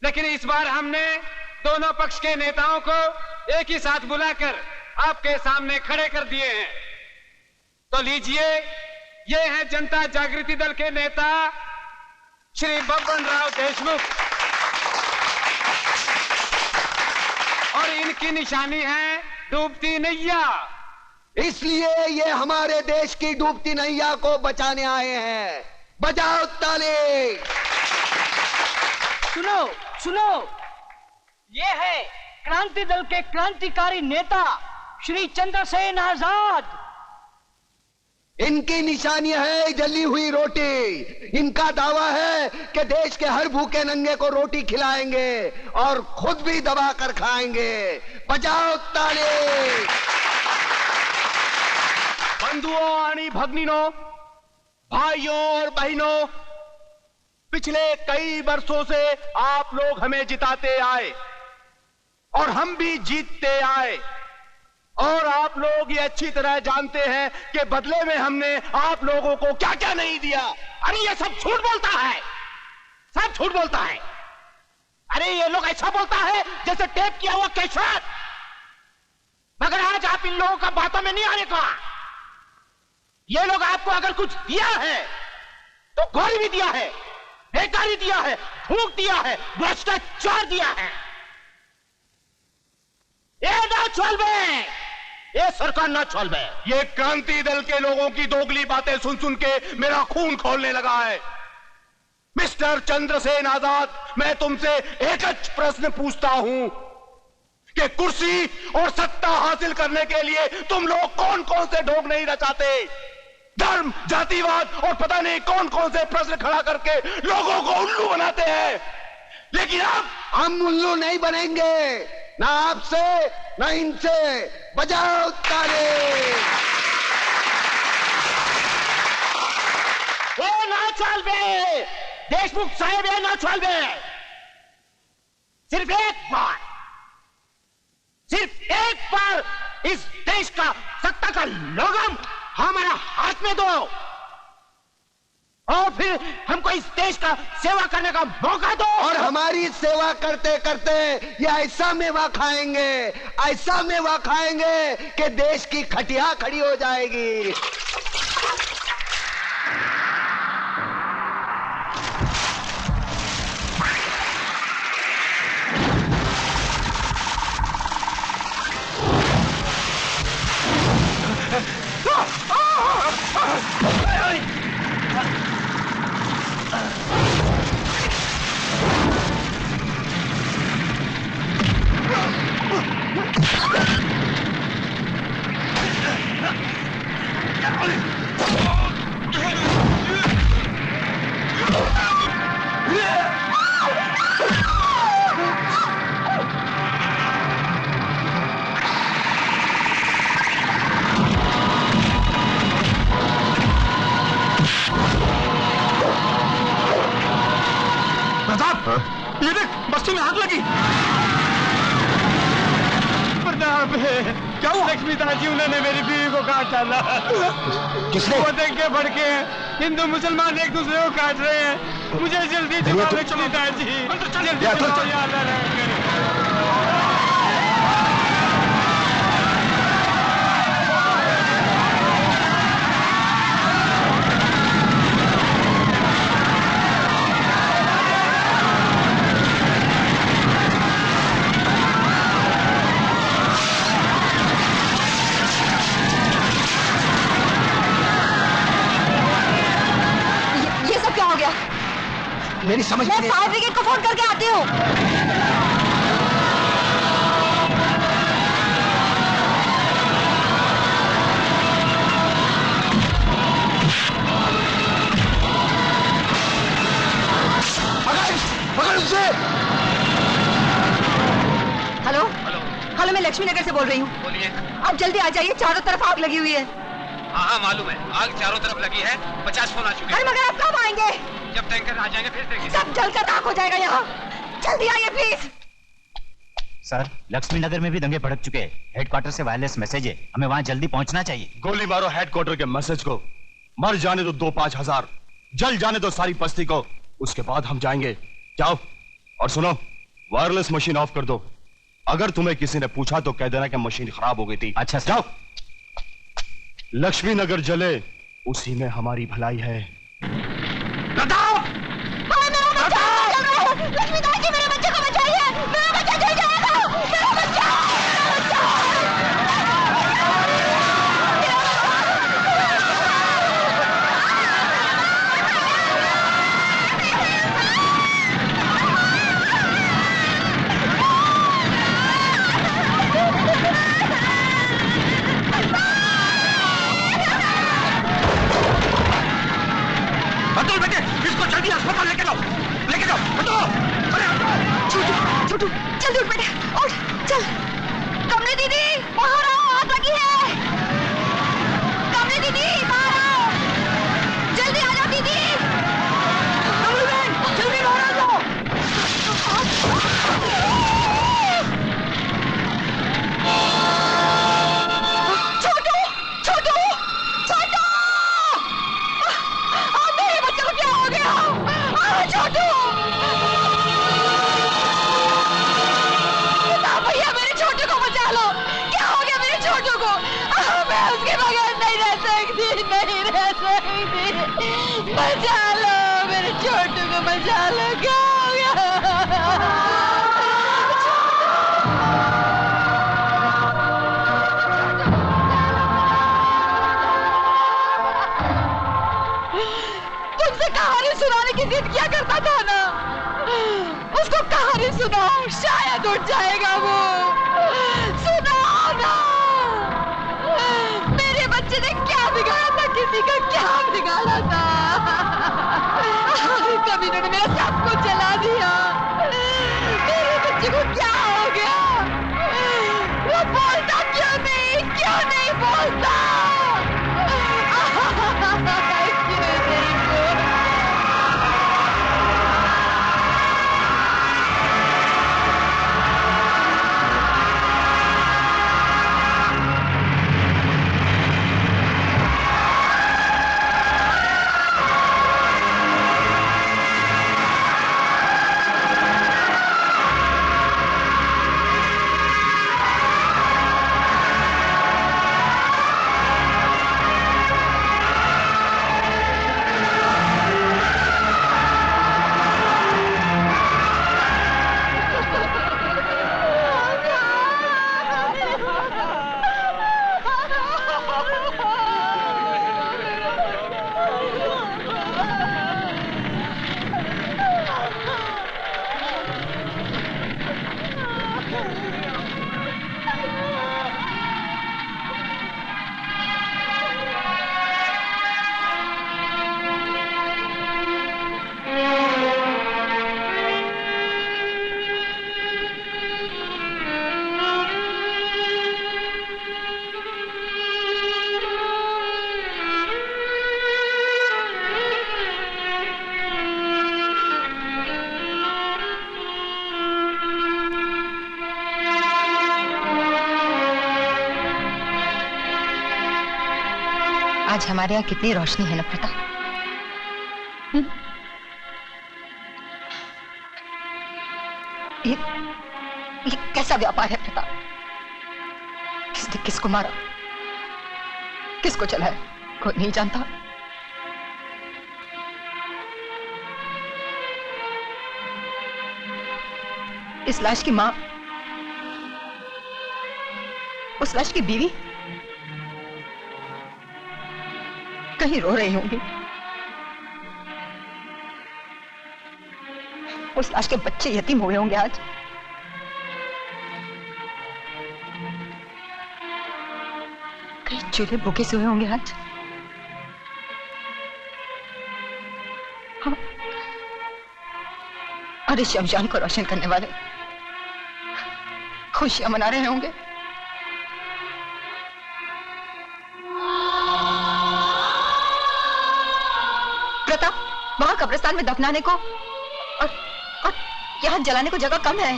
लेकिन इस बार हमने दोनों पक्ष के नेताओं को एक ही साथ बुलाकर आपके सामने खड़े कर दिए हैं। तो लीजिए, ये हैं जनता जागृति दल के नेता श्री बब्बन राव देशमुख, और इनकी निशानी है डूबती नैया। इसलिए ये हमारे देश की डूबती नैया को बचाने आए हैं। बजाओ ताली। सुनो सुनो, ये है क्रांति दल के क्रांतिकारी नेता श्री चंद्रसेन आजाद। इनकी निशानी है जली हुई रोटी। इनका दावा है कि देश के हर भूखे नंगे को रोटी खिलाएंगे और खुद भी दबा कर खाएंगे। बजाओ ताली। बंधुओं आणि भगिनीनों, भाइयों और बहनों, पिछले कई वर्षों से आप लोग हमें जिताते आए और हम भी जीतते आए, और आप लोग ये अच्छी तरह जानते हैं कि बदले में हमने आप लोगों को क्या क्या नहीं दिया। अरे ये सब झूठ बोलता है, सब झूठ बोलता है। अरे ये लोग ऐसा बोलता है जैसे टेप किया हुआ कैसेट। मगर आज आप इन लोगों का बातों में नहीं आने का। ये लोग आपको अगर कुछ दिया है तो गोली भी दिया है, बेकारी दिया है, भूख दिया है, भ्रष्टाचार दिया है। ये ना चलबे, ये सरकार ना चलबे। ये क्रांति दल के लोगों की दोगली बातें सुन सुन के मेरा खून खौलने लगा है। मिस्टर चंद्रसेन आजाद, मैं तुमसे एक प्रश्न पूछता हूं कि कुर्सी और सत्ता हासिल करने के लिए तुम लोग कौन कौन से ढोंग नहीं रचाते। धर्म, जातिवाद और पता नहीं कौन कौन से प्रश्न खड़ा करके लोगों को उल्लू बनाते हैं। लेकिन अब हम उल्लू नहीं बनेंगे, ना आपसे ना इनसे। बजाओ ताली। वो ना चल बे, देशमुख साहब ये ना चल बे। सिर्फ एक बार इस देश का सत्ता का लोगम हमारा हाथ में दो और फिर हमको इस देश का सेवा करने का मौका दो। और हमारी सेवा करते करते ये ऐसा मेवा खाएंगे, ऐसा मेवा खाएंगे कि देश की खटिया खड़ी हो जाएगी। ये देख, बस्ती में आग लगी। प्रताप, क्या हुआ? लक्ष्मीदास जी, उन्होंने मेरी बीवी को काट डाला। किसने? वो देख के भड़के हैं। हिंदू मुसलमान एक दूसरे को काट रहे हैं। मुझे जल्दी दिखाओ लक्ष्मीदास जी, जल्दी दिखाओ यार। मेरी समझ में मैं फायर ब्रिगेड को फोन करके आती हूँ। पकड़ उसे। हेलो हेलो, मैं लक्ष्मी नगर से बोल रही हूँ। बोलिए। अब जल्दी आ जाइए, चारों तरफ आग लगी हुई है। हाँ मालूम है, आग चारों तरफ लगी है। 50 फोन आ चुके हैं। अरे मगर आप कब आएंगे? जब टैंकर आ जाएंगे फिर देखेंगे। सब जलकर राख हो जाएगा यहाँ। जल्दी आइए प्लीज। सर, लक्ष्मी नगर में भी दंगे भड़क चुके हैं। हेडक्वार्टर से वायरलेस मैसेज है, हमें वहाँ जल्दी पहुँचना चाहिए। गोली मारो हेडक्वार्टर के मैसेज को। मर जाने दो 2-5 हजार, जल जाने दो सारी बस्ती को, उसके बाद हम जाएंगे। जाओ। और सुनो, वायरलेस मशीन ऑफ कर दो। अगर तुम्हें किसी ने पूछा तो कह देना कि मशीन खराब हो गई थी। अच्छा जाओ। लक्ष्मी नगर जले उसी में हमारी भलाई है। बताओ। लक्ष्मी दाई जी, मेरे बच्चे को बचाइए, मेरा बच्चा जल जाएगा, मेरा बच्चा। अतुल बेटे, इसको जल्दी अस्पताल लेके जाओ, लेके जाओ। छोटू, जल्दी उठ बेटे, उठ, चल। कमली दीदी, बाहर आओ, आग लगी है। कमली दीदी, बाहर आओ, जल्दी आ जाओ दीदी। कमली बहन, जल्दी बाहर आ जाओ। छोटू, छोटू, छोटू, मेरे बच्चे को क्या हो गया? छोटू, भैया मेरे छोटू को बचा लो। क्या हो गया मेरे छोटू को? मैं उसके बगैर नहीं रह सकती, नहीं रह सकती। बचा लो मेरे छोटू को, बचा लो। क्या हो गया? तुमसे कहानी सुनाने की जिद किया करता था ना, उसको कहानी सुनाओ, शायद उठ जाएगा वो। सुनाओ ना। मेरे बच्चे ने क्या बिगाड़ा था, किसी का क्या बिगाड़ा था? कभी इन्होंने मेरा सब कुछ जला दिया। मेरे बच्चे को क्या हो गया? वो बोलता क्यों नहीं बोलता? आज हमारे यहाँ कितनी रोशनी है ना प्रताप। ये कैसा व्यापार है प्रताप? किसने किसको मारा, किसको चलाया, कोई नहीं जानता। इस लाश की मां, उस लाश की बीवी कहीं रो रही होंगी। उस लाश के बच्चे यतीम हुए होंगे आज। कहीं चूल्हे भूखे से हुए होंगे आज। हाँ। और इस शमशान को रोशन करने वाले खुशियां मना रहे होंगे। प्रताप, वहां कब्रिस्तान में दफनाने को और यहाँ जलाने को जगह कम है।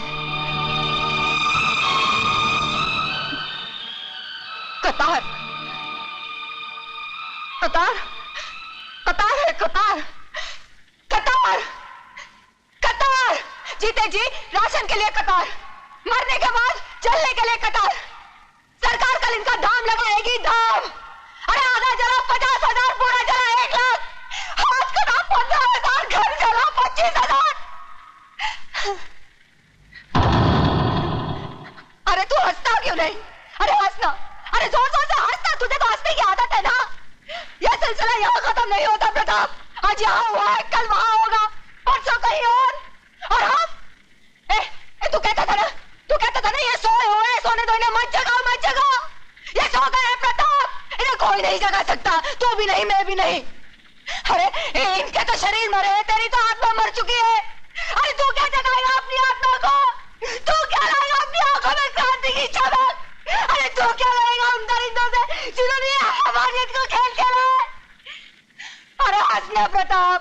कतार, कतार, कतार है, कतार, कतार, कतार। जीते जीते जी राशन के लिए कतार, मरने के बाद चलने के लिए कतार। सरकार कल इनका दाम लगाएगी, दाम। अरे आधा जला 50,000, पूरा जला 1 लाख, आज का दाम 15,000, घर जला 25,000। अरे तू हंसता क्यों नहीं? अरे हंसना, अरे जोर जोर से हंसना, तुझे तो हंसने की आदत है ना। यह सिलसिला यहाँ खत्म नहीं होता प्रताप। आज यहाँ हुआ है, कल वहां होगा, परसों कहीं और हम तू कहता था ना ये सोए हुए, सोने दो इन्हें, मत जगाओ मत जगाओ। ये सो गए हैं प्रताप, इन्हें कोई नहीं जगा सकता, तू भी नहीं, मैं भी नहीं। अरे इनके तो शरीर मरे हैं, तेरी तो आत्मा मर चुकी है। अरे तू क्या जगाएगा अपनी आत्मा को? तू क्या लाएगा अपनी आंखों में क्रांति की चमक? अरे तू क्या लाएगा उन दरिंदों से जिन्होंने हमारियत को खेल खेला है? अरे हंसना प्रताप,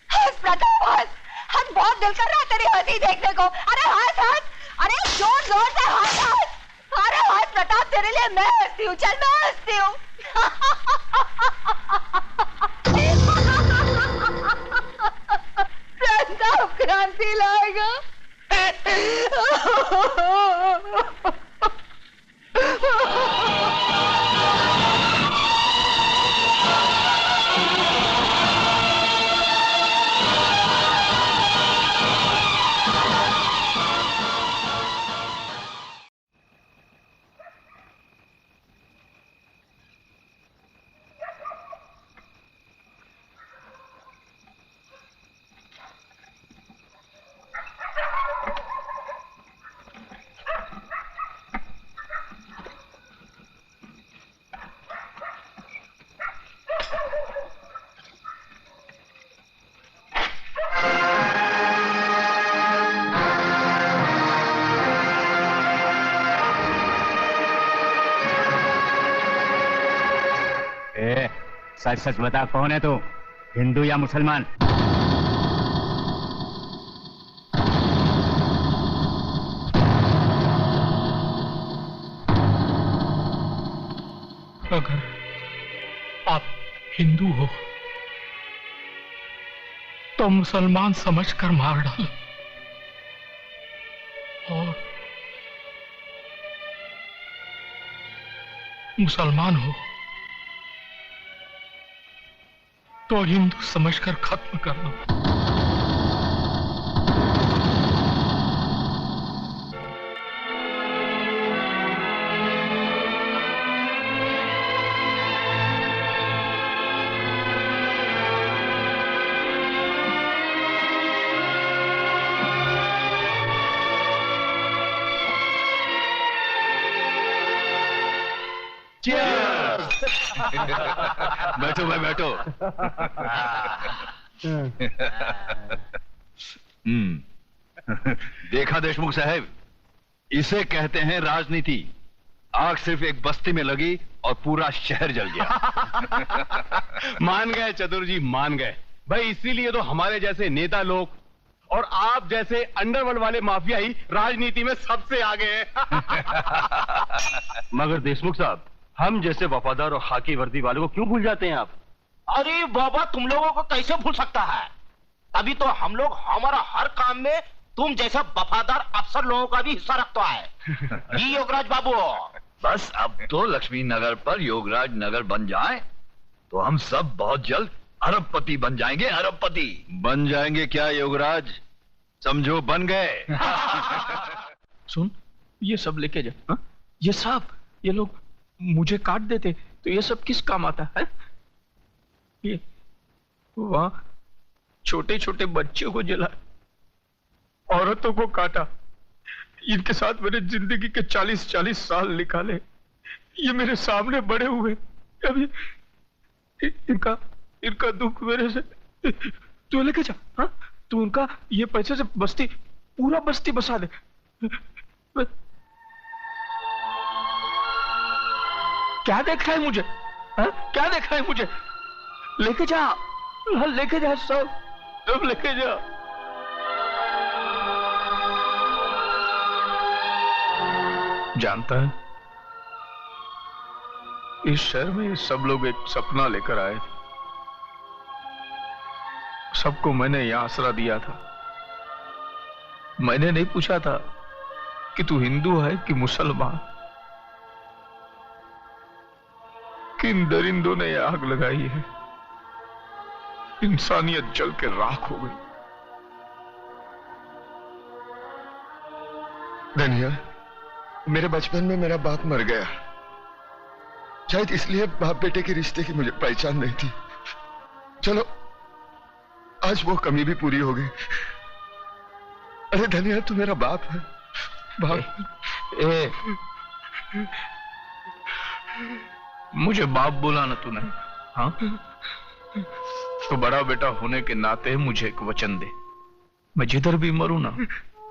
हंस प्रताप, हंस। हंस, बहुत दिल कर रहा है तेरी हंसी देखने को। अरे हंस हंस, अरे जोर जोर से हंस हंस। अरे हंस प्रताप, तेरे लिए मैं हंसती हूँ, चल मैं हंसती हूँ। प्रताप क्रांति लाएगा। सच सच बता, कौन है तू, हिंदू या मुसलमान? अगर आप हिंदू हो तो मुसलमान समझकर मार डालो, और मुसलमान हो तो हिंदू समझकर खत्म कर दो। बैठो भाई बैठो। देखा देशमुख साहब, इसे कहते हैं राजनीति। आग सिर्फ एक बस्ती में लगी और पूरा शहर जल गया। मान गए चतुर जी, मान गए भाई। इसीलिए तो हमारे जैसे नेता लोग और आप जैसे अंडरवर्ल्ड वाले माफिया ही राजनीति में सबसे आगे हैं। मगर देशमुख साहब, हम जैसे वफादार और खाकी वर्दी वालों को क्यों भूल जाते हैं आप? अरे बाबा, तुम लोगों को कैसे भूल सकता है? अभी तो हम लोग हमारा हर काम में तुम जैसा वफादार अफसर लोगों का भी हिस्सा रखता है। जी योगराज बाबू। बस अब तो लक्ष्मी नगर पर योगराज नगर बन जाए तो हम सब बहुत जल्द अरबपति बन जाएंगे। अरबपति बन जाएंगे क्या योगराज? समझो बन गए। सुन, ये सब लेके जा। हा? ये सब, ये लोग मुझे काट देते तो ये सब किस काम आता है? ये वहां छोटे छोटे बच्चों को जला, औरतों को काटा, इनके साथ मैंने जिंदगी के 40-40 साल निकाले। ये मेरे सामने बड़े हुए, अभी इनका दुख मेरे से तू लेके जा। हाँ, तू उनका ये पैसे से बस्ती, पूरा बस्ती बसा दे। क्या देख रहा है मुझे? हा? क्या देख रहा है मुझे? लेके जा, लेके जा, सब लेके जा। जानता है, इस शहर में सब लोग एक सपना लेकर आए थे। सबको मैंने यहां आसरा दिया था, मैंने नहीं पूछा था कि तू हिंदू है कि मुसलमान। किन दरिंदों ने आग लगाई है, इंसानियत जल के राख हो गई। धनिया, मेरे बचपन में मेरा बाप मर गया, शायद इसलिए बाप बेटे के रिश्ते की मुझे पहचान नहीं थी। चलो आज वो कमी भी पूरी हो गई। अरे धनिया, तू मेरा बाप है, बाप। मुझे बाप बोला ना तूने, हाँ? तो बड़ा बेटा होने के नाते मुझे एक वचन दे, मैं जिधर भी मरूं ना